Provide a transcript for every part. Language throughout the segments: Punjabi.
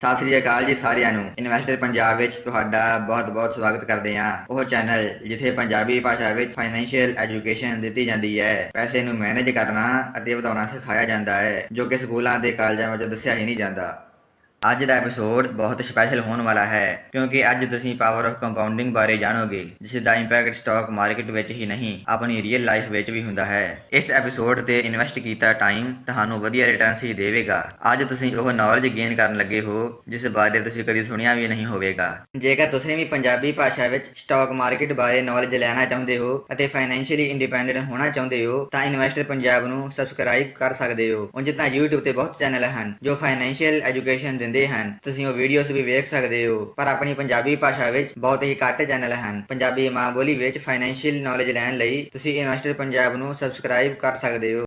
ਸਤਿ ਸ੍ਰੀ ਅਕਾਲ ਜੀ ਸਾਰਿਆਂ ਨੂੰ। ਇਨਵੈਸਟਰ ਪੰਜਾਬ ਵਿੱਚ ਤੁਹਾਡਾ ਬਹੁਤ-ਬਹੁਤ ਸਵਾਗਤ ਕਰਦੇ ਹਾਂ। ਉਹ ਚੈਨਲ ਜਿੱਥੇ ਪੰਜਾਬੀ ਭਾਸ਼ਾ ਵਿੱਚ ਫਾਈਨੈਂਸ਼ੀਅਲ ਐਜੂਕੇਸ਼ਨ ਦਿੱਤੀ ਜਾਂਦੀ ਹੈ, ਪੈਸੇ ਨੂੰ ਮੈਨੇਜ ਕਰਨਾ ਅਤੇ ਵਧਾਉਣਾ ਸਿਖਾਇਆ ਜਾਂਦਾ ਹੈ, ਜੋ ਕਿ ਸਕੂਲਾਂ ਅਤੇ ਕਾਲਜਾਂ ਵਿੱਚ ਦੱਸਿਆ ਹੀ ਨਹੀਂ ਜਾਂਦਾ। ਅੱਜ ਦਾ ਐਪੀਸੋਡ ਬਹੁਤ ਸਪੈਸ਼ਲ ਹੋਣ ਵਾਲਾ ਹੈ ਕਿਉਂਕਿ ਅੱਜ ਤੁਸੀਂ ਪਾਵਰ ਆਫ ਕੰਪਾਊਂਡਿੰਗ ਬਾਰੇ ਜਾਣੋਗੇ, ਜਿਸ ਦਾ ਇੰਪੈਕਟ ਸਟਾਕ ਮਾਰਕੀਟ ਵਿੱਚ ਹੀ ਨਹੀਂ ਆਪਣੀ ਰੀਅਲ ਲਾਈਫ ਵਿੱਚ ਵੀ ਹੁੰਦਾ ਹੈ। ਇਸ ਐਪੀਸੋਡ ਤੇ ਇਨਵੈਸਟ ਕੀਤਾ ਟਾਈਮ ਤੁਹਾਨੂੰ ਵਧੀਆ ਰਿਟਰਨਸ ਹੀ ਦੇਵੇਗਾ। ਅੱਜ ਤੁਸੀਂ ਉਹ ਨੌਲੇਜ ਗੇਨ ਕਰਨ ਲੱਗੇ ਹੋ ਜਿਸ ਬਾਰੇ ਤੁਸੀਂ ਕਦੀ ਸੁਣਿਆ ਵੀ ਨਹੀਂ ਹੋਵੇਗਾ। ਜੇਕਰ ਤੁਸੀਂ ਵੀ ਪੰਜਾਬੀ ਭਾਸ਼ਾ ਵਿੱਚ ਸਟਾਕ ਮਾਰਕੀਟ ਬਾਰੇ ਨੌਲੇਜ ਲੈਣਾ ਚਾਹੁੰਦੇ ਹੋ ਅਤੇ ਫਾਈਨੈਂਸ਼ੀਅਲੀ ਇੰਡੀਪੈਂਡੈਂਟ ਹੋਣਾ ਚਾਹੁੰਦੇ ਹੋ ਤਾਂ ਇਨਵੈਸਟਰ ਪੰਜਾਬ ਨੂੰ ਸਬਸਕ੍ਰਾਈਬ ਕਰ ਸਕਦੇ ਹੋ। ਉਂਝ ਤਾਂ YouTube ਤੇ ਬਹੁਤ ਚੈਨਲ ਹਨ ਜੋ ਫਾਈਨੈਂਸ਼ੀਅਲ ਐਜੂਕੇਸ਼ਨ ਦਿੰਦੇ ਹਨ, ਤੁਸੀਂ ਉਹ ਵੀਡੀਓਜ਼ ਵੀ ਵੇਖ ਸਕਦੇ ਹੋ, ਪਰ ਆਪਣੀ ਪੰਜਾਬੀ ਭਾਸ਼ਾ ਵਿੱਚ ਬਹੁਤ ਹੀ ਘੱਟ ਚੈਨਲ ਹਨ। ਪੰਜਾਬੀ ਮਾਂ ਬੋਲੀ ਵਿੱਚ ਫਾਈਨੈਂਸ਼ੀਅਲ ਨੌਲੇਜ ਲੈਣ ਲਈ ਤੁਸੀਂ ਇਨਵੈਸਟਰ ਪੰਜਾਬ ਨੂੰ ਸਬਸਕ੍ਰਾਈਬ ਕਰ ਸਕਦੇ ਹੋ।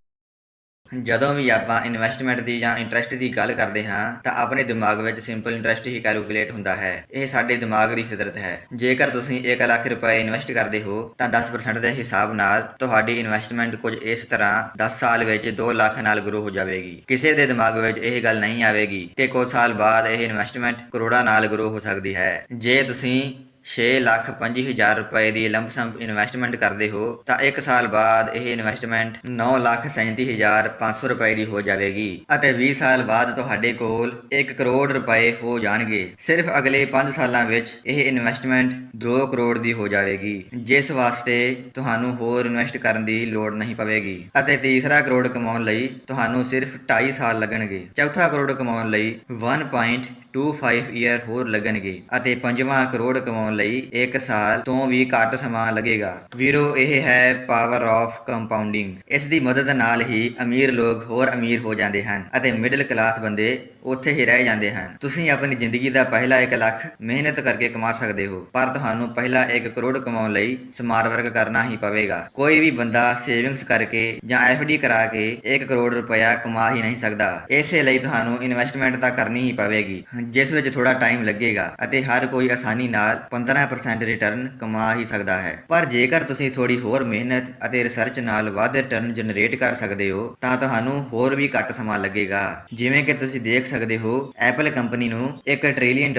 ਜਦੋਂ ਵੀ ਆਪਾਂ ਇਨਵੈਸਟਮੈਂਟ ਦੀ ਜਾਂ ਇੰਟਰਸਟ ਦੀ ਗੱਲ ਕਰਦੇ ਹਾਂ ਤਾਂ ਆਪਣੇ ਦਿਮਾਗ ਵਿੱਚ ਸਿੰਪਲ ਇੰਟਰਸਟ ਹੀ ਕੈਲਕੂਲੇਟ ਹੁੰਦਾ ਹੈ। ਇਹ ਸਾਡੇ ਦਿਮਾਗ ਦੀ ਫਿਤਰਤ ਹੈ। ਜੇਕਰ ਤੁਸੀਂ 1 ਲੱਖ ਰੁਪਏ ਇਨਵੈਸਟ ਕਰਦੇ ਹੋ ਤਾਂ 10% ਦੇ ਹਿਸਾਬ ਨਾਲ ਤੁਹਾਡੀ ਇਨਵੈਸਟਮੈਂਟ ਕੁਝ ਇਸ ਤਰ੍ਹਾਂ 10 ਸਾਲ ਵਿੱਚ 2 ਲੱਖ ਨਾਲ ਗਰੋ ਹੋ ਜਾਵੇਗੀ। ਕਿਸੇ ਦੇ ਦਿਮਾਗ ਵਿੱਚ ਇਹ ਗੱਲ ਨਹੀਂ ਆਵੇਗੀ ਕਿ ਕੁਝ ਸਾਲ ਬਾਅਦ ਇਹ ਇਨਵੈਸਟਮੈਂਟ ਕਰੋੜਾਂ ਨਾਲ ਗਰੋ ਹੋ ਸਕਦੀ ਹੈ। ਜੇ ਤੁਸੀਂ 6,25,000 ਰੁਪਏ ਦੀ ਲੰਪਸਮ ਇਨਵੈਸਟਮੈਂਟ ਕਰਦੇ ਹੋ ਤਾਂ 1 ਸਾਲ ਬਾਅਦ ਇਹ ਇਨਵੈਸਟਮੈਂਟ 9,37,500 ਰੁਪਏ ਦੀ ਹੋ ਜਾਵੇਗੀ ਅਤੇ 20 ਸਾਲ ਬਾਅਦ ਤੁਹਾਡੇ ਕੋਲ 1 ਕਰੋੜ ਰੁਪਏ ਹੋ ਜਾਣਗੇ। ਸਿਰਫ ਅਗਲੇ 5 ਸਾਲਾਂ ਵਿੱਚ ਇਹ ਇਨਵੈਸਟਮੈਂਟ 2 ਕਰੋੜ ਦੀ ਹੋ ਜਾਵੇਗੀ, ਜਿਸ ਵਾਸਤੇ ਤੁਹਾਨੂੰ ਹੋਰ ਇਨਵੈਸਟ ਕਰਨ ਦੀ ਲੋੜ ਨਹੀਂ ਪਵੇਗੀ। ਅਤੇ ਤੀਸਰਾ ਕਰੋੜ ਕਮਾਉਣ ਲਈ ਤੁਹਾਨੂੰ ਸਿਰਫ 2.5 ਸਾਲ ਲੱਗਣਗੇ। ਚੌਥਾ ਕਰੋੜ ਕਮਾਉਣ ਲਈ 1.25 ਈਅਰ ਹੋਰ ਲੱਗਣਗੇ ਅਤੇ ਪੰਜਵਾਂ ਕਰੋੜ ਕਮਾਉਣ ਲਈ 1 ਸਾਲ ਤੋਂ ਵੀ ਘੱਟ ਸਮਾਂ ਲੱਗੇਗਾ। ਵੀਰੋ, ਇਹ ਹੈ ਪਾਵਰ ਆਫ ਕੰਪਾਊਂਡਿੰਗ। ਇਸ ਦੀ ਮਦਦ ਨਾਲ ਹੀ ਅਮੀਰ ਲੋਕ ਹੋਰ ਅਮੀਰ ਹੋ ਜਾਂਦੇ ਹਨ ਅਤੇ ਮਿਡਲ ਕਲਾਸ ਬੰਦੇ ਉੱਥੇ ਹੀ ਰਹਿ ਜਾਂਦੇ ਹਨ। ਤੁਸੀਂ ਆਪਣੀ ਜ਼ਿੰਦਗੀ ਦਾ ਪਹਿਲਾ 1 ਲੱਖ ਮਿਹਨਤ ਕਰਕੇ ਕਮਾ ਸਕਦੇ ਹੋ, ਪਰ ਤੁਹਾਨੂੰ ਪਹਿਲਾ 1 ਕਰੋੜ ਕਮਾਉਣ ਲਈ ਸਮਾਰਟ ਵਰਕ ਕਰਨਾ ਹੀ ਪਵੇਗਾ। ਕੋਈ ਵੀ ਬੰਦਾ ਸੇਵਿੰਗਸ ਕਰਕੇ ਜਾਂ FD ਕਰਾ ਕੇ 1 ਕਰੋੜ ਰੁਪਇਆ ਕਮਾ ਹੀ ਨਹੀਂ ਸਕਦਾ। ਇਸੇ ਲਈ ਤੁਹਾਨੂੰ ਇਨਵੈਸਟਮੈਂਟ ਤਾਂ ਕਰਨੀ ਹੀ ਪਵੇਗੀ, ਜਿਸ ਵਿੱਚ ਥੋੜਾ ਟਾਈਮ ਲੱਗੇਗਾ ਅਤੇ ਹਰ ਕੋਈ ਆਸਾਨੀ ਨਾਲ 15% ਰਿਟਰਨ ਕਮਾ ਹੀ ਸਕਦਾ ਹੈ। ਪਰ ਜੇਕਰ ਤੁਸੀਂ ਥੋੜੀ ਹੋਰ ਮਿਹਨਤ ਅਤੇ ਰਿਸਰਚ ਨਾਲ ਵੱਧ ਰਿਟਰਨ ਜਨਰੇਟ ਕਰ ਸਕਦੇ ਹੋ ਤਾਂ ਤੁਹਾਨੂੰ ਹੋਰ ਵੀ ਘੱਟ ਸਮਾਂ ਲੱਗੇਗਾ। ਜਿਵੇਂ ਕਿ ਤੁਸੀਂ ਦੇਖ ਸਕਦੇ ਹੋ, ਐਪਲ ਕੰਪਨੀ ਨੂੰ $1 ਟ੍ਰਿਲੀਅਨ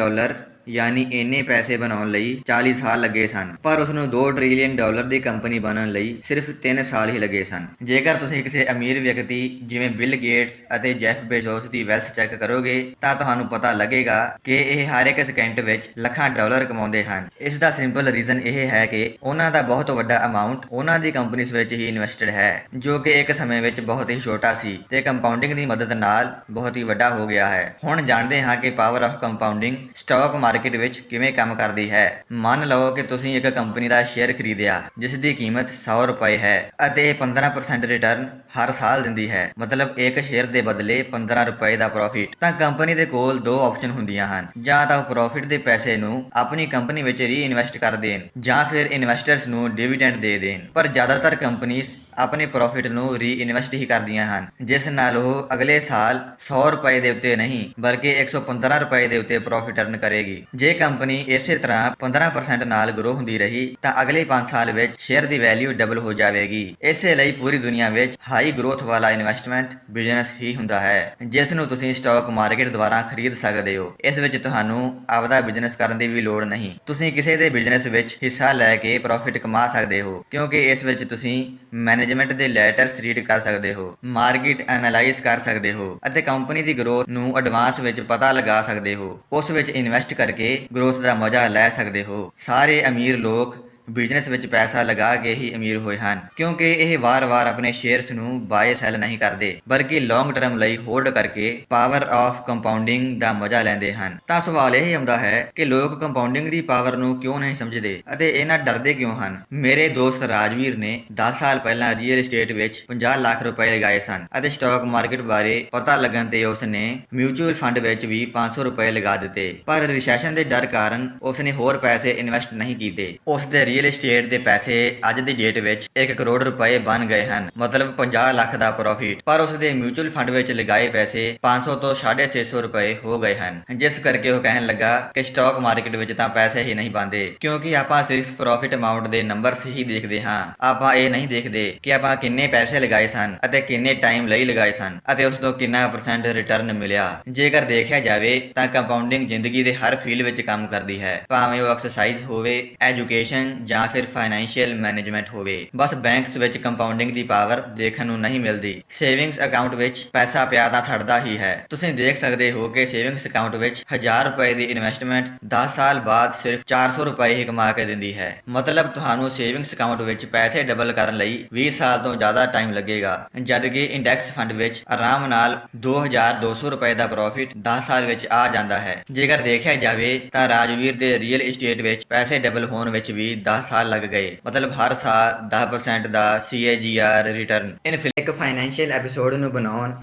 ਯਾਨੀ ਇੰਨੇ ਪੈਸੇ ਬਣਾਉਣ ਲਈ 40 ਸਾਲ ਲੱਗੇ ਸਨ, ਪਰ ਉਸਨੂੰ $2 ਟ੍ਰਿਲੀਅਨ ਦੀ ਕੰਪਨੀ ਬਣਨ ਲਈ ਸਿਰਫ 3 ਸਾਲ ਹੀ ਲੱਗੇ ਸਨ। ਜੇਕਰ ਤੁਸੀਂ ਕਿਸੇ ਅਮੀਰ ਵਿਅਕਤੀ ਜਿਵੇਂ ਬਿਲ ਗੇਟਸ ਅਤੇ ਜੈਫ ਬੇਜ਼ੋਸ ਦੀ ਵੈਲਥ ਚੈੱਕ ਕਰੋਗੇ ਤਾਂ ਤੁਹਾਨੂੰ ਪਤਾ ਲੱਗੇਗਾ ਕਿ ਇਹ ਹਰ ਇੱਕ ਸਕਿੰਟ ਵਿੱਚ ਲੱਖਾਂ ਡਾਲਰ ਕਮਾਉਂਦੇ ਹਨ। ਇਸ ਦਾ ਸਿੰਪਲ ਰੀਜ਼ਨ ਇਹ ਹੈ ਕਿ ਉਹਨਾਂ ਦਾ ਬਹੁਤ ਵੱਡਾ ਅਮਾਉਂਟ ਉਹਨਾਂ ਦੀ ਕੰਪਨੀਜ਼ ਵਿੱਚ ਹੀ ਇਨਵੈਸਟਡ ਹੈ, ਜੋ ਕਿ ਇੱਕ ਸਮੇਂ ਵਿੱਚ ਬਹੁਤ ਹੀ ਛੋਟਾ ਸੀ ਤੇ ਕੰਪਾਊਂਡਿੰਗ ਦੀ ਮਦਦ ਨਾਲ ਬਹੁਤ ਹੀ ਵੱਡਾ ਹੋ ਗਿਆ ਹੈ। ਹੁਣ ਜਾਣਦੇ ਹਾਂ ਕਿ power of compounding stock market ਵਿੱਚ ਕਿਵੇਂ ਕੰਮ ਕਰਦੀ ਹੈ। ਮੰਨ ਲਓ ਕਿ ਤੁਸੀਂ ਇੱਕ ਕੰਪਨੀ ਦਾ ਸ਼ੇਅਰ ਖਰੀਦਿਆ ਜਿਸ ਦੀ ਕੀਮਤ 100 ਰੁਪਏ ਹੈ ਅਤੇ ਇਹ 15% ਰਿਟਰਨ ਹਰ ਸਾਲ ਦਿੰਦੀ ਹੈ, ਮਤਲਬ ਇੱਕ ਸ਼ੇਅਰ ਦੇ ਬਦਲੇ 15 ਰੁਪਏ ਦਾ ਪ੍ਰੋਫਿਟ। ਤਾਂ ਕੰਪਨੀ ਦੇ ਕੋਲ 2 ਆਪਸ਼ਨ ਹੁੰਦੀਆਂ ਹਨ, ਜਾਂ ਤਾਂ ਉਹ ਪ੍ਰੋਫਿਟ ਦੇ ਪੈਸੇ ਨੂੰ ਆਪਣੀ ਕੰਪਨੀ ਵਿੱਚ ਰੀ-ਇਨਵੈਸਟ ਕਰ ਦੇਣ ਜਾਂ ਫਿਰ ਇਨਵੈਸਟਰਸ ਨੂੰ ਡਿਵੀਡੈਂਡ ਦੇ ਦੇਣ। ਪਰ ਜ਼ਿਆਦਾਤਰ ਕੰਪਨੀਜ਼ ਆਪਣੇ ਪ੍ਰੋਫਿਟ ਨੂੰ ਰੀ-ਇਨਵੈਸਟ ਹੀ ਕਰਦੀਆਂ ਹਨ, ਜਿਸ ਨਾਲ ਉਹ ਅਗਲੇ ਸਾਲ 100 ਰੁਪਏ ਦੇ ਉੱਤੇ ਨਹੀਂ ਬਲਕਿ 115 ਰੁਪਏ ਦੇ ਉੱਤੇ ਪ੍ਰੋਫਿਟ ਅਰਨ ਕਰੇਗੀ। ਜੇ ਕੰਪਨੀ ਇਸੇ ਤਰ੍ਹਾਂ 15% ਨਾਲ ਗਰੋ ਹੁੰਦੀ ਰਹੀ ਤਾਂ ਅਗਲੇ 5 ਸਾਲ ਵਿੱਚ ਸ਼ੇਅਰ ਦੀ ਵੈਲਿਊ ਡਬਲ ਹੋ ਜਾਵੇਗੀ। ਇਸੇ ਲਈ ਪੂਰੀ ਦੁਨੀਆ ਵਿੱਚ ਹਾਈ ਗਰੋਥ ਵਾਲਾ ਇਨਵੈਸਟਮੈਂਟ ਬਿਜ਼ਨਸ ਹੀ ਹੁੰਦਾ ਹੈ, ਜਿਸ ਨੂੰ ਤੁਸੀਂ ਸਟਾਕ ਮਾਰਕੀਟ ਦੁਆਰਾ ਖਰੀਦ ਸਕਦੇ ਹੋ। ਇਸ ਵਿੱਚ ਤੁਹਾਨੂੰ ਆਪਦਾ ਬਿਜ਼ਨਸ ਕਰਨ ਦੀ ਵੀ ਲੋੜ ਨਹੀਂ। ਤੁਸੀਂ ਕਿਸੇ ਦੇ ਬਿਜ਼ਨਸ ਵਿੱਚ ਹਿੱਸਾ ਲੈ ਕੇ ਪ੍ਰੋਫਿਟ ਕਮਾ ਸਕਦੇ ਹੋ, ਕਿਉਂਕਿ ਇਸ ਵਿੱਚ ਤੁਸੀਂ ਮੈਨੇਜਮੈਂਟ ਦੇ ਲੈਟਰਸ ਰੀਡ ਕਰ ਸਕਦੇ ਹੋ, ਮਾਰਕੀਟ ਐਨਾਲਾਈਜ਼ ਕਰ ਸਕਦੇ ਹੋ ਅਤੇ ਕੰਪਨੀ ਦੀ ਗਰੋਥ ਨੂੰ ਐਡਵਾਂਸ ਵਿੱਚ ਪਤਾ ਲਗਾ ਸਕਦੇ ਹੋ। ਉਸ ਵਿੱਚ ਇਨਵੈਸਟ ਕਰਕੇ ਗਰੋਥ ਦਾ ਮਜ਼ਾ ਲੈ ਸਕਦੇ ਹੋ। ਸਾਰੇ ਅਮੀਰ ਲੋਕ ਬਿਜ਼ਨਸ ਵਿੱਚ ਪੈਸਾ ਲਗਾ ਕੇ ਹੀ ਅਮੀਰ ਹੋਏ ਹਨ, ਕਿਉਂਕਿ ਇਹ ਵਾਰ-ਵਾਰ ਆਪਣੇ ਸ਼ੇਅਰਸ ਨੂੰ ਬਾਏ ਸੈਲ ਨਹੀਂ ਕਰਦੇ ਬਲਕਿ ਲੌਂਗ ਟਰਮ ਲਈ ਹੋਲਡ ਕਰਕੇ ਪਾਵਰ ਆਫ ਕੰਪਾਊਂਡਿੰਗ ਦਾ ਮਜ਼ਾ ਲੈਂਦੇ ਹਨ। ਤਾਂ ਸਵਾਲ ਇਹ ਆਉਂਦਾ ਹੈ ਕਿ ਲੋਕ ਕੰਪਾਊਂਡਿੰਗ ਦੀ ਪਾਵਰ ਨੂੰ ਕਿਉਂ ਨਹੀਂ ਸਮਝਦੇ ਅਤੇ ਇਹਨਾਂ ਡਰਦੇ ਕਿਉਂ ਹਨ। ਮੇਰੇ ਦੋਸਤ ਰਾਜਵੀਰ ਨੇ 10 ਸਾਲ ਪਹਿਲਾਂ ਰੀਅਲ ਏਸਟੇਟ ਵਿੱਚ 50 ਲੱਖ ਰੁਪਏ ਲਗਾਏ ਸਨ ਅਤੇ ਸਟਾਕ ਮਾਰਕੀਟ ਬਾਰੇ ਪਤਾ ਲੱਗਣ ਤੇ ਉਸਨੇ ਮਿਊਚੁਅਲ ਫੰਡ ਵਿੱਚ ਵੀ 500 ਰੁਪਏ ਲਗਾ ਦਿੱਤੇ, ਪਰ ਰਿਸੈਸ਼ਨ ਦੇ ਡਰ ਕਾਰਨ ਉਸਨੇ ਹੋਰ ਪੈਸੇ ਇਨਵੈਸਟ ਨਹੀਂ ਕੀਤੇ। ਉਸਦੇ ਰੀਅਲ ਏਸਟੇਟ ਦੇ ਪੈਸੇ ਅੱਜ ਦੀ ਡੇਟ ਵਿੱਚ 1 ਕਰੋੜ ਰੁਪਏ ਬਣ ਗਏ ਹਨ, ਮਤਲਬ 50 ਲੱਖ ਦਾ ਪ੍ਰੋਫਿਟ। ਪਰ ਉਸ ਦੇ ਮਿਊਚੁਅਲ ਫੰਡ ਵਿੱਚ ਲਗਾਏ ਪੈਸੇ 500 ਤੋਂ 650 ਰੁਪਏ ਹੋ ਗਏ ਹਨ, ਜਿਸ ਕਰਕੇ ਉਹ ਕਹਿਣ ਲੱਗਾ ਕਿ ਸਟਾਕ ਮਾਰਕੀਟ ਵਿੱਚ ਤਾਂ ਪੈਸੇ ਹੀ ਨਹੀਂ ਬਣਦੇ, ਕਿਉਂਕਿ ਆਪਾਂ ਸਿਰਫ ਪ੍ਰੋਫਿਟ ਅਮਾਉਂਟ ਦੇ ਨੰਬਰਸ ਹੀ ਦੇਖਦੇ ਹਾਂ। ਆਪਾਂ ਇਹ ਨਹੀਂ ਦੇਖਦੇ ਕਿ ਆਪਾਂ ਕਿੰਨੇ ਪੈਸੇ ਲਗਾਏ ਸਨ ਅਤੇ ਕਿੰਨੇ ਟਾਈਮ ਲਈ ਲਗਾਏ ਸਨ ਅਤੇ ਉਸ ਤੋਂ ਕਿੰਨਾ % ਰਿਟਰਨ ਮਿਲਿਆ। ਜੇਕਰ ਦੇਖਿਆ ਜਾਵੇ ਤਾਂ ਕੰਪਾਊਂਡਿੰਗ ਜ਼ਿੰਦਗੀ ਦੇ ਹਰ ਫੀਲਡ ਵਿੱਚ ਕੰਮ ਕਰਦੀ ਹੈ, ਭਾਵੇਂ ਉਹ ਐਕਸਰਸਾਈਜ਼ ਹੋਵੇ, ਐਜੂਕੇਸ਼ਨ ਜਾਂ ਫਿਰ ਫਾਈਨੈਂਸ਼ੀਅਲ ਮੈਨੇਜਮੈਂਟ ਹੋਵੇ। ਬਸ ਬੈਂਕਸ ਵਿੱਚ ਕੰਪਾਊਂਡਿੰਗ ਦੀ ਪਾਵਰ ਦੇਖਣ ਨੂੰ ਨਹੀਂ ਮਿਲਦੀ। ਸੇਵਿੰਗਸ ਅਕਾਊਂਟ ਵਿੱਚ ਪੈਸਾ ਪਿਆ ਤਾਂ ਛੱਡਦਾ ਹੀ ਹੈ। ਤੁਸੀਂ ਦੇਖ ਸਕਦੇ ਹੋ ਕਿ ਸੇਵਿੰਗਸ ਅਕਾਊਂਟ ਵਿੱਚ 1000 ਰੁਪਏ ਦੀ ਇਨਵੈਸਟਮੈਂਟ 10 ਸਾਲ ਬਾਅਦ ਸਿਰਫ 400 ਰੁਪਏ ਹੀ ਕਮਾ ਕੇ ਦਿੰਦੀ ਹੈ। ਮਤਲਬ ਤੁਹਾਨੂੰ ਸੇਵਿੰਗਸ ਅਕਾਊਂਟ ਵਿੱਚ ਪੈਸੇ ਡਬਲ ਕਰਨ ਲਈ 20 ਸਾਲ ਤੋਂ ਜ਼ਿਆਦਾ ਟਾਈਮ ਲੱਗੇਗਾ, ਜਦਕਿ ਇੰਡੈਕਸ ਫੰਡ ਵਿੱਚ ਆਰਾਮ ਨਾਲ 2200 ਰੁਪਏ ਦਾ ਪ੍ਰੋਫਿਟ 10 ਸਾਲ ਵਿੱਚ ਆ ਜਾਂਦਾ ਹੈ। ਜੇਕਰ ਦੇਖਿਆ ਜਾਵੇ ਤਾਂ ਰਾਜਵੀਰ ਦੇ ਰੀਅਲ ਏਸਟੇਟ ਵਿੱਚ ਪੈਸੇ ਡਬਲ ਹੋਣ ਵਿੱਚ ਵੀ 10 ਸਾਲ ਲੱਗ ਗਏ, ਮਤਲਬ ਹਰ ਸਾਲ 10% ਦਾ CAGR ਰਿਟਰਨ। ਇੱਕ ਫਾਈਨੈਂਸ਼ੀਅਲ ਐਪੀਸੋਡ ਨੂੰ ਬਣਾਉਣ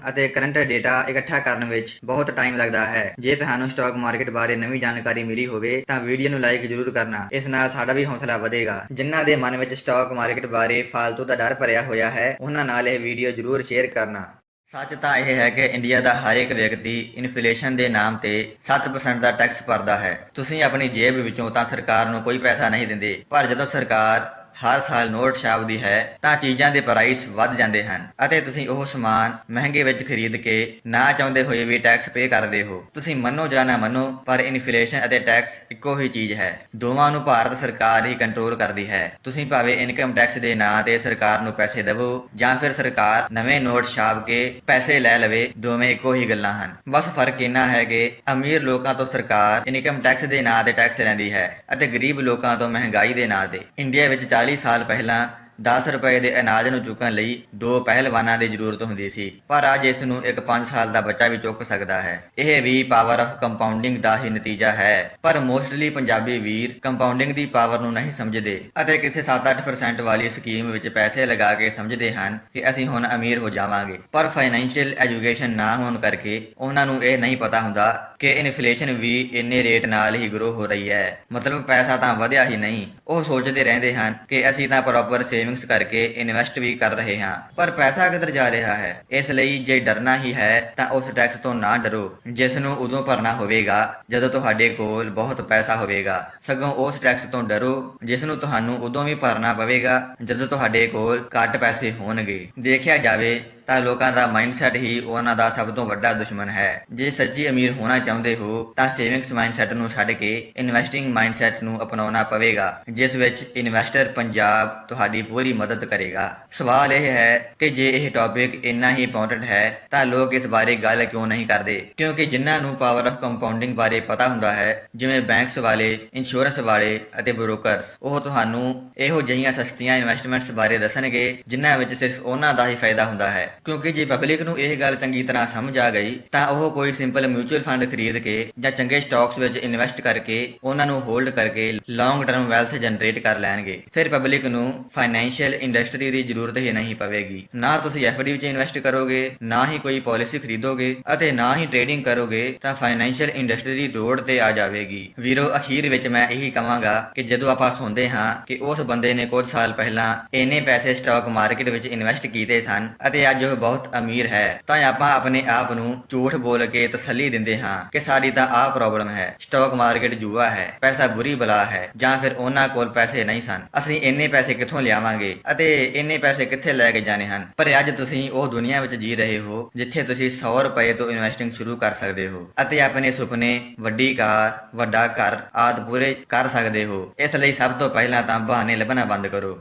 ਅਤੇ ਕਰੰਟ ਡੇਟਾ ਇਕੱਠਾ ਕਰਨ ਵਿੱਚ ਬਹੁਤ ਟਾਈਮ ਲੱਗਦਾ ਹੈ। ਜੇ ਤੁਹਾਨੂੰ ਸਟਾਕ ਮਾਰਕੀਟ ਬਾਰੇ ਨਵੀਂ ਜਾਣਕਾਰੀ ਮਿਲੀ ਹੋਵੇ ਤਾਂ ਵੀਡੀਓ ਨੂੰ ਲਾਈਕ ਜ਼ਰੂਰ ਕਰਨਾ, ਇਸ ਨਾਲ ਸਾਡਾ ਵੀ ਹੌਸਲਾ ਵਧੇਗਾ। ਜਿਨ੍ਹਾਂ ਦੇ ਮਨ ਵਿੱਚ ਸਟਾਕ ਮਾਰਕੀਟ ਬਾਰੇ ਫਾਲਤੂ ਦਾ ਡਰ ਭਰਿਆ ਹੋਇਆ ਹੈ, ਉਹਨਾਂ ਨਾਲ ਇਹ ਵੀਡੀਓ ਜ਼ਰੂਰ ਸ਼ੇਅਰ ਕਰਨਾ। ਸੱਚ ਤਾਂ ਇਹ ਹੈ ਕਿ ਇੰਡੀਆ ਦਾ ਹਰ ਇੱਕ ਵਿਅਕਤੀ ਇਨਫਲੇਸ਼ਨ ਦੇ ਨਾਮ ਤੇ 7% ਦਾ ਟੈਕਸ ਭਰਦਾ ਹੈ। ਤੁਸੀਂ ਆਪਣੀ ਜੇਬ ਵਿੱਚੋਂ ਤਾਂ ਸਰਕਾਰ ਨੂੰ ਕੋਈ ਪੈਸਾ ਨਹੀਂ ਦਿੰਦੇ, ਪਰ ਜਦੋਂ ਸਰਕਾਰ ਹਰ ਸਾਲ ਨੋਟ ਛਾਪਦੀ ਹੈ ਤਾਂ ਚੀਜ਼ਾਂ ਦੇ ਪ੍ਰਾਈਸ ਵੱਧ ਜਾਂਦੇ ਹਨ ਅਤੇ ਤੁਸੀਂ ਉਹ ਸਮਾਨ ਮਹਿੰਗੇ ਵਿੱਚ ਖਰੀਦ ਕੇ ਨਾ ਚਾਹੁੰਦੇ ਹੋਏ ਵੀ ਟੈਕਸ ਪੇ ਕਰਦੇ ਹੋ। ਤੁਸੀਂ ਮੰਨੋ ਜਾਂ ਨਾ ਮੰਨੋ, ਪਰ ਇਨਫਲੇਸ਼ਨ ਅਤੇ ਟੈਕਸ ਇੱਕੋ ਹੀ ਚੀਜ਼ ਹੈ। ਦੋਵਾਂ ਨੂੰ ਭਾਰਤ ਸਰਕਾਰ ਹੀ ਕੰਟਰੋਲ ਕਰਦੀ ਹੈ। ਤੁਸੀਂ ਭਾਵੇਂ ਇਨਕਮ ਟੈਕਸ ਦੇ ਨਾਂ ਤੇ ਸਰਕਾਰ ਨੂੰ ਪੈਸੇ ਦੇਵੋ ਜਾਂ ਫਿਰ ਸਰਕਾਰ ਨਵੇਂ ਨੋਟ ਛਾਪ ਕੇ ਪੈਸੇ ਲੈ ਲਵੇ, ਦੋਵੇਂ ਇੱਕੋ ਹੀ ਗੱਲਾਂ ਹਨ। ਬਸ ਫਰਕ ਇੰਨਾ ਹੈ ਕਿ ਅਮੀਰ ਲੋਕਾਂ ਤੋਂ ਸਰਕਾਰ ਇਨਕਮ ਟੈਕਸ ਦੇ ਨਾਂ ਤੇ ਟੈਕਸ ਲੈਂਦੀ ਹੈ ਅਤੇ ਗਰੀਬ ਲੋਕਾਂ ਤੋਂ ਮਹਿੰਗਾਈ ਦੇ ਨਾਂ ਤੇ। ਇੰਡੀਆ ਵਿੱਚ 40 ਸਾਲ ਪਹਿਲਾਂ 10 ਰੁਪਏ ਦੇ ਅਨਾਜ ਨੂੰ ਚੁੱਕਣ ਲਈ 2 ਪਹਿਲਵਾਨਾਂ ਦੀ ਜ਼ਰੂਰਤ ਹੁੰਦੀ ਸੀ, ਪਰ ਅੱਜ ਇਸ ਨੂੰ ਇੱਕ 5 ਸਾਲ ਦਾ ਬੱਚਾ ਵੀ ਚੁੱਕ ਸਕਦਾ ਹੈ। ਇਹ ਵੀ ਪਾਵਰ ਆਫ ਕੰਪਾਊਂਡਿੰਗ ਦਾ ਹੀ ਨਤੀਜਾ ਹੈ, ਪਰ ਮੋਸਟਲੀ ਪੰਜਾਬੀ ਵੀਰ ਕੰਪਾਊਂਡਿੰਗ ਦੀ ਪਾਵਰ ਨੂੰ ਨਹੀਂ ਸਮਝਦੇ ਅਤੇ ਕਿਸੇ 7-8% ਵਾਲੀ ਸਕੀਮ ਵਿੱਚ ਪੈਸੇ ਲਗਾ ਕੇ ਸਮਝਦੇ ਹਨ ਕਿ ਅਸੀਂ ਹੁਣ ਅਮੀਰ ਹੋ ਜਾਵਾਂਗੇ। ਪਰ ਫਾਈਨੈਂਸ਼ੀਅਲ ਐਜੂਕੇਸ਼ਨ ਨਾ ਹੋਣ ਕਰਕੇ ਉਹਨਾਂ ਨੂੰ ਇਹ ਨਹੀਂ ਪਤਾ ਹੁੰਦਾ ਕਿ ਇਨਫਲੇਸ਼ਨ ਵੀ ਇੰਨੇ ਰੇਟ ਨਾਲ ਹੀ ਗਰੋ ਹੋ ਰਹੀ ਹੈ, ਮਤਲਬ ਪੈਸਾ ਤਾਂ ਵਧਿਆ ਹੀ ਨਹੀਂ। ਉਹ ਸੋਚਦੇ ਰਹਿੰਦੇ ਹਨ ਕਿ ਅਸੀਂ ਤਾਂ ਪ੍ਰੋਪਰ ਸੇਵਿੰਗਸ ਕਰਕੇ ਇਨਵੈਸਟ ਵੀ ਕਰ ਰਹੇ ਹਾਂ, ਪਰ ਪੈਸਾ ਕਿੱਧਰ ਜਾ ਰਿਹਾ ਹੈ। ਇਸ ਲਈ ਜੇ ਡਰਨਾ ਹੀ ਹੈ ਤਾਂ ਉਸ ਟੈਕਸ ਤੋਂ ਨਾ ਡਰੋ ਜਿਸ ਨੂੰ ਉਦੋਂ ਭਰਨਾ ਹੋਵੇਗਾ ਜਦੋਂ ਤੁਹਾਡੇ ਕੋਲ ਬਹੁਤ ਪੈਸਾ ਹੋਵੇਗਾ, ਸਗੋਂ ਉਸ ਟੈਕਸ ਤੋਂ ਡਰੋ ਜਿਸ ਨੂੰ ਤੁਹਾਨੂੰ ਉਦੋਂ ਵੀ ਭਰਨਾ ਪਵੇਗਾ ਜਦੋਂ ਤੁਹਾਡੇ ਕੋਲ ਘੱਟ ਪੈਸੇ ਹੋਣਗੇ। ਦੇਖਿਆ ਜਾਵੇ ਤਾਂ ਲੋਕਾਂ ਦਾ ਮਾਈਂਡਸੈਟ ਹੀ ਉਹਨਾਂ ਦਾ ਸਭ ਤੋਂ ਵੱਡਾ ਦੁਸ਼ਮਣ ਹੈ। ਜੇ ਸੱਚੀ ਅਮੀਰ ਹੋਣਾ ਚਾਹੁੰਦੇ ਹੋ ਤਾਂ ਸੇਵਿੰਗਸ ਮਾਈਂਡਸੈਟ ਨੂੰ ਛੱਡ ਕੇ ਇਨਵੈਸਟਿੰਗ ਮਾਈਂਡਸੈਟ ਨੂੰ ਅਪਣਾਉਣਾ ਪਵੇਗਾ, ਜਿਸ ਵਿੱਚ ਇਨਵੈਸਟਰ ਪੰਜਾਬ ਤੁਹਾਡੀ ਪੂਰੀ ਮਦਦ ਕਰੇਗਾ। ਸਵਾਲ ਇਹ ਹੈ ਕਿ ਜੇ ਇਹ ਟੌਪਿਕ ਇੰਨਾ ਹੀ ਇੰਪੋਰਟੈਂਟ ਹੈ ਤਾਂ ਲੋਕ ਇਸ ਬਾਰੇ ਗੱਲ ਕਿਉਂ ਨਹੀਂ ਕਰਦੇ? ਕਿਉਂਕਿ ਜਿਨ੍ਹਾਂ ਨੂੰ ਪਾਵਰ ਆਫ ਕੰਪਾਊਂਡਿੰਗ ਬਾਰੇ ਪਤਾ ਹੁੰਦਾ ਹੈ, ਜਿਵੇਂ ਬੈਂਕਸ ਵਾਲੇ, ਇੰਸ਼ੋਰੈਂਸ ਵਾਲੇ ਅਤੇ ਬ੍ਰੋਕਰਸ, ਉਹ ਤੁਹਾਨੂੰ ਇਹੋ ਜਿਹੀਆਂ ਸਸਤੀਆਂ ਇਨਵੈਸਟਮੈਂਟਸ ਬਾਰੇ ਦੱਸਣਗੇ ਜਿਨ੍ਹਾਂ ਵਿੱਚ ਸਿਰਫ ਉਹਨਾਂ ਦਾ ਹੀ ਫਾਇਦਾ ਹੁੰਦਾ ਹੈ। ਕਿਉਂਕਿ ਜੇ ਪਬਲਿਕ ਨੂੰ ਇਹ ਗੱਲ ਚੰਗੀ ਤਰ੍ਹਾਂ ਸਮਝ ਆ ਗਈ ਤਾਂ ਉਹ ਕੋਈ ਸਿੰਪਲ ਮਿਊਚੁਅਲ ਫੰਡ ਖਰੀਦ ਕੇ ਜਾਂ ਚੰਗੇ ਸਟਾਕਸ ਵਿੱਚ ਇਨਵੈਸਟ ਕਰਕੇ ਉਹਨਾਂ ਨੂੰ ਹੋਲਡ ਕਰਕੇ ਲੌਂਗ ਟਰਮ ਵੈਲਥ ਜਨਰੇਟ ਕਰ ਲੈਣਗੇ। ਫਿਰ ਪਬਲਿਕ ਨੂੰ ਫਾਈਨੈਂਸ਼ੀਅਲ ਇੰਡਸਟਰੀ ਦੀ ਜ਼ਰੂਰਤ ਹੀ ਨਹੀਂ ਪਵੇਗੀ। ਨਾ ਤੁਸੀਂ FD ਵਿੱਚ ਇਨਵੈਸਟ ਕਰੋਗੇ, ਨਾ ਹੀ ਕੋਈ ਪਾਲਿਸੀ ਖਰੀਦੋਗੇ ਅਤੇ ਨਾ ਹੀ ਟ੍ਰੇਡਿੰਗ ਕਰੋਗੇ, ਤਾਂ ਫਾਈਨੈਂਸ਼ੀਅਲ ਇੰਡਸਟਰੀ ਰੋਡ ਤੇ ਆ ਜਾਵੇਗੀ। ਵੀਰੋ, ਅਖੀਰ ਵਿੱਚ ਮੈਂ ਇਹੀ ਕਹਾਂਗਾ ਕਿ ਜਦੋਂ ਆਪਾਂ ਸੁਣਦੇ ਹਾਂ ਕਿ ਉਸ ਬੰਦੇ ਨੇ ਕੁਝ ਸਾਲ ਪਹਿਲਾਂ ਇੰਨੇ ਪੈਸੇ ਸਟਾਕ ਮਾਰਕੀਟ ਵਿੱਚ ਇਨਵੈਸਟ ਕੀਤੇ ਸਨ ਅਤੇ ਅੱਜ ਉਹ ਬਹੁਤ ਅਮੀਰ ਹੈ, ਤਾਂ ਆਪਾਂ ਆਪਣੇ ਆਪ ਨੂੰ ਝੂਠ ਬੋਲ ਕੇ ਤਸੱਲੀ ਦਿੰਦੇ ਹਾਂ ਕਿ ਸਾਡੀ ਤਾਂ ਆਹ ਪ੍ਰੋਬਲਮ ਹੈ, ਸਟਾਕ ਮਾਰਕੀਟ ਜੂਆ ਹੈ, ਪੈਸਾ ਬੁਰੀ ਬਲਾ ਹੈ, ਜਾਂ ਫਿਰ ਉਹਨਾਂ ਕੋਲ ਪੈਸੇ ਨਹੀਂ ਸਨ, ਅਸੀਂ ਇੰਨੇ ਪੈਸੇ ਕਿੱਥੋਂ ਲਿਆਵਾਂਗੇ ਅਤੇ ਇੰਨੇ ਪੈਸੇ ਕਿੱਥੇ ਲੈ ਕੇ ਜਾਣੇ ਹਨ। ਪਰ ਅੱਜ ਤੁਸੀਂ ਉਹ ਦੁਨੀਆ ਵਿੱਚ ਜੀ ਰਹੇ ਹੋ ਜਿੱਥੇ ਤੁਸੀਂ 100 ਰੁਪਏ ਤੋਂ ਇਨਵੈਸਟਿੰਗ ਸ਼ੁਰੂ ਕਰ ਸਕਦੇ ਹੋ ਅਤੇ ਆਪਣੇ ਸੁਪਨੇ, ਵੱਡੀ ਕਾਰ, ਵੱਡਾ ਘਰ ਆਦਿ ਪੂਰੇ ਕਰ ਸਕਦੇ ਹੋ। ਇਸ ਲਈ ਸਭ ਤੋਂ ਪਹਿਲਾਂ ਤਾਂ ਬਹਾਨੇ ਲੱਭਣਾ ਬੰਦ ਕਰੋ।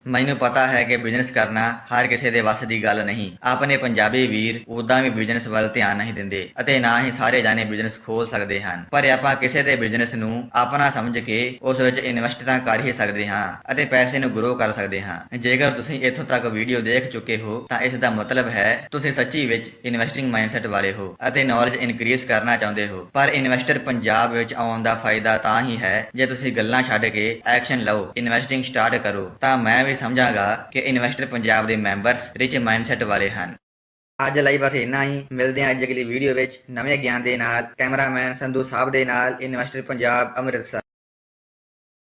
ਮੈਨੂੰ ਪਤਾ ਹੈ ਕਿ ਬਿਜ਼ਨਸ ਕਰਨਾ ਹਰ ਕਿਸੇ ਦੇ ਵੱਸ ਦੀ ਗੱਲ ਨਹੀਂ। ਆਪਣੇ ਪੰਜਾਬੀ ਵੀਰ ਉਦਾਂ ਵੀ ਬਿਜ਼ਨਸ ਵੱਲ ਧਿਆਨ ਨਹੀਂ ਦਿੰਦੇ ਅਤੇ ਨਾ ਹੀ ਸਾਰੇ ਜਾਣੇ ਬਿਜ਼ਨਸ ਖੋਲ ਸਕਦੇ ਹਨ, ਪਰ ਆਪਾਂ ਕਿਸੇ ਦੇ ਬਿਜ਼ਨਸ ਨੂੰ ਆਪਣਾ ਸਮਝ ਕੇ ਉਸ ਵਿੱਚ ਇਨਵੈਸਟ ਤਾਂ ਕਰ ਹੀ ਸਕਦੇ ਹਾਂ ਅਤੇ ਪੈਸੇ ਨੂੰ ਗਰੋ ਕਰ ਸਕਦੇ ਹਾਂ। ਜੇਕਰ ਤੁਸੀਂ ਇੱਥੋਂ ਤੱਕ ਵੀਡੀਓ ਦੇਖ ਚੁੱਕੇ ਹੋ ਤਾਂ ਇਸ ਦਾ ਮਤਲਬ ਹੈ ਤੁਸੀਂ ਸੱਚੀ ਵਿੱਚ ਇਨਵੈਸਟਿੰਗ ਮਾਈਂਡਸੈਟ ਵਾਲੇ ਹੋ ਅਤੇ ਨੌਲੇਜ ਇਨਕਰੀਜ਼ ਕਰਨਾ ਚਾਹੁੰਦੇ ਹੋ। ਪਰ ਇਨਵੈਸਟਰ ਪੰਜਾਬ ਵਿੱਚ ਆਉਣ ਦਾ ਫਾਇਦਾ ਤਾਂ ਹੀ ਹੈ ਜੇ ਤੁਸੀਂ ਗੱਲਾਂ ਛੱਡ ਕੇ ਐਕਸ਼ਨ ਲਓ, ਇਨਵੈਸਟਿੰਗ ਸਟਾਰਟ ਕਰੋ। ਤਾਂ ਮੈਂ ਵੀ ਸਮਝਾਂਗਾ ਕਿ ਇਨਵੈਸਟਰ ਪੰਜਾਬ ਦੇ ਮੈਂਬਰਸ ਰਿਚ ਮਾਈਂਡਸੈਟ ਵਾਲੇ ਹਨ। ਅੱਜ ਲਈ ਬਸ ਇੰਨਾ ਹੀ। ਮਿਲਦੇ ਹਾਂ ਅੱਜ ਅਗਲੀ ਵੀਡੀਓ ਵਿੱਚ ਨਵੇਂ ਗਿਆਨ ਦੇ ਨਾਲ। ਕੈਮਰਾਮੈਨ ਸੰਧੂ ਸਾਹਿਬ ਦੇ ਨਾਲ, ਇਨਵੈਸਟਰ ਪੰਜਾਬ, ਅੰਮ੍ਰਿਤਸਰ।